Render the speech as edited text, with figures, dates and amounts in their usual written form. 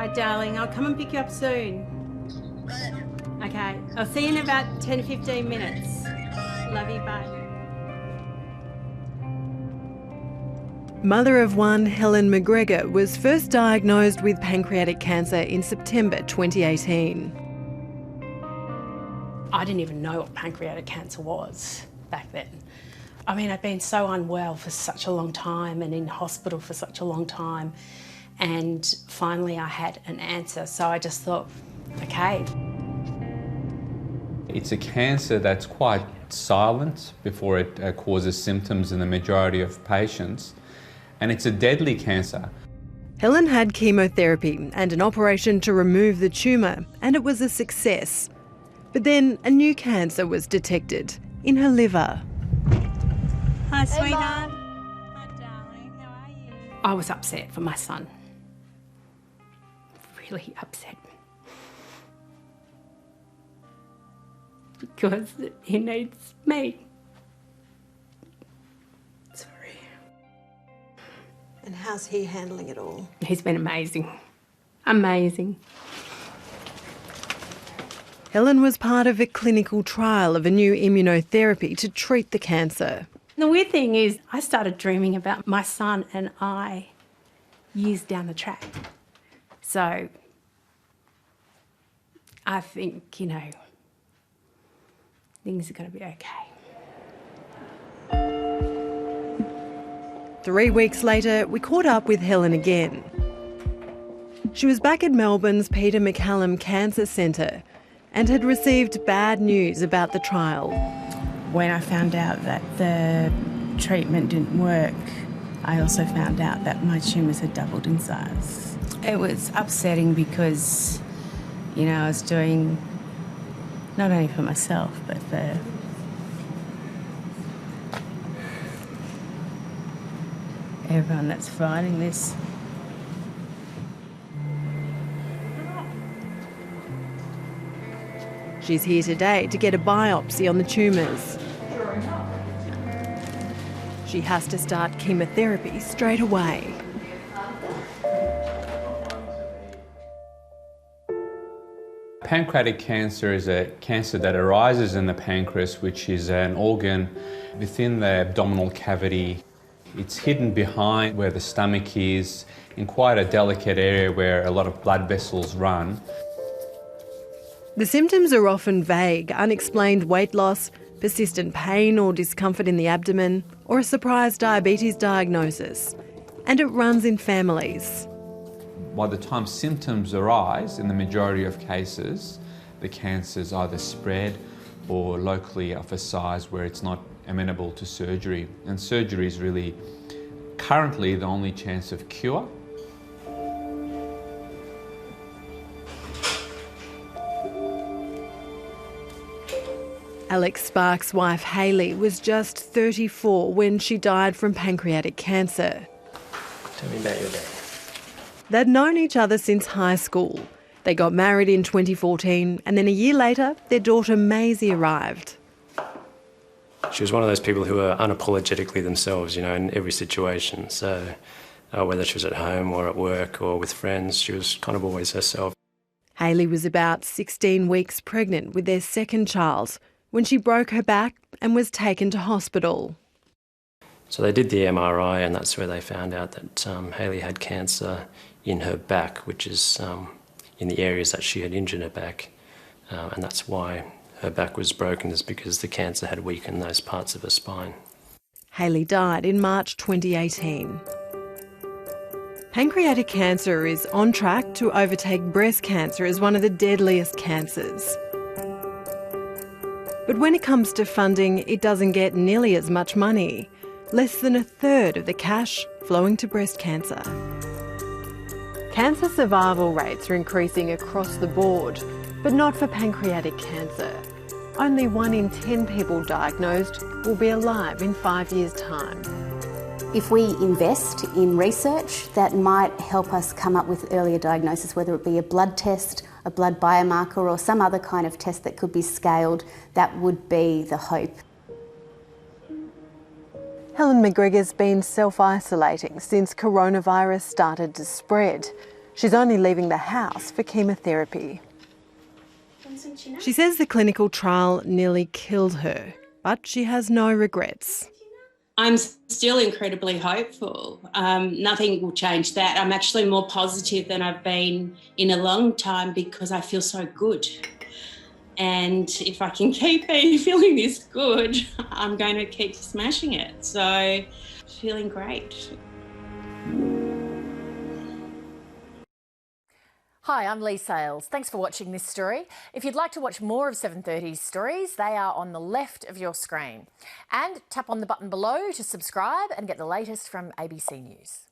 right, darling. I'll come and pick you up soon. Okay. I'll see you in about 10, 15 minutes. Love you. Bye. Mother of one, Helen McGregor, was first diagnosed with pancreatic cancer in September 2018. I didn't even know what pancreatic cancer was back then. I mean, I'd been so unwell for such a long time and in hospital for such a long time. And finally I had an answer. So I just thought, okay. It's a cancer that's quite silent before it causes symptoms in the majority of patients. And it's a deadly cancer. Helen had chemotherapy and an operation to remove the tumour, and it was a success. But then a new cancer was detected in her liver. Hi, sweetheart. Hi, darling. How are you? I was upset for my son. Really upset. Because he needs me. Sorry. And how's he handling it all? He's been amazing. Amazing. Helen was part of a clinical trial of a new immunotherapy to treat the cancer. The weird thing is, I started dreaming about my son and I years down the track. So I think, you know, things are going to be okay. 3 weeks later, we caught up with Helen again. She was back at Melbourne's Peter MacCallum Cancer Centre and had received bad news about the trial. When I found out that the treatment didn't work, I also found out that my tumours had doubled in size. It was upsetting because, you know, I was doing not only for myself, but for everyone that's fighting this. She's here today to get a biopsy on the tumours. She has to start chemotherapy straight away. Pancreatic cancer is a cancer that arises in the pancreas, which is an organ within the abdominal cavity. It's hidden behind where the stomach is, in quite a delicate area where a lot of blood vessels run. The symptoms are often vague: unexplained weight loss, persistent pain or discomfort in the abdomen, or a surprise diabetes diagnosis. And it runs in families. By the time symptoms arise, in the majority of cases, the cancer's either spread or locally of a size where it's not amenable to surgery. And surgery is really currently the only chance of cure. Alex Sparks' wife Hayley was just 34 when she died from pancreatic cancer. Tell me about your day. They'd known each other since high school. They got married in 2014, and then a year later, their daughter Maisie arrived. She was one of those people who were unapologetically themselves, you know, in every situation. So whether she was at home or at work or with friends, she was kind of always herself. Hayley was about 16 weeks pregnant with their second child when she broke her back and was taken to hospital. So they did the MRI, and that's where they found out that Hayley had cancer in her back, which is in the areas that she had injured her back. And that's why her back was broken, is because the cancer had weakened those parts of her spine. Hayley died in March 2018. Pancreatic cancer is on track to overtake breast cancer as one of the deadliest cancers. But when it comes to funding, it doesn't get nearly as much money. Less than a third of the cash flowing to breast cancer. Cancer survival rates are increasing across the board, but not for pancreatic cancer. Only 1 in 10 people diagnosed will be alive in 5 years' time. If we invest in research, that might help us come up with earlier diagnosis, whether it be a blood test, a blood biomarker, or some other kind of test that could be scaled, that would be the hope. Helen McGregor's been self-isolating since coronavirus started to spread. She's only leaving the house for chemotherapy. She says the clinical trial nearly killed her, but she has no regrets. I'm still incredibly hopeful. Nothing will change that. I'm actually more positive than I've been in a long time because I feel so good. And if I can keep feeling this good, I'm going to keep smashing it. So, feeling great. Hi, I'm Lee Sales. Thanks for watching this story. If you'd like to watch more of 7:30's stories, they are on the left of your screen. And tap on the button below to subscribe and get the latest from ABC News.